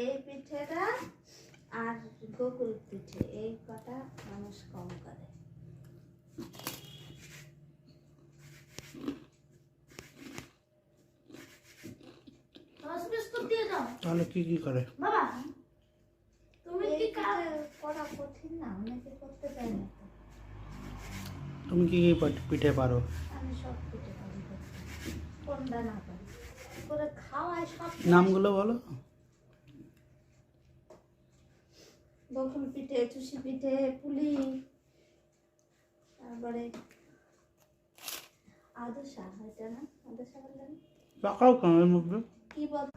এই পিঠেটা আর গোকুল পিঠে এই কটা মানুষ কম করে। তাহলে কি কি করে? বাবা তুমি কি করা কঠিন না, অনেকে করতে চায় না। তুমি কি কি পিঠে পারো? আমি সব পিঠে পারি করতে, কোনটা না পারি করে খাওয়াই সব। নামগুলো বলো। বকুল পিঠে, চুষি পিঠে, পুলি, তারপরে আদর্শা, এটা না আদর্শা বললেন পাকাও কেন এর মধ্যে? কি বল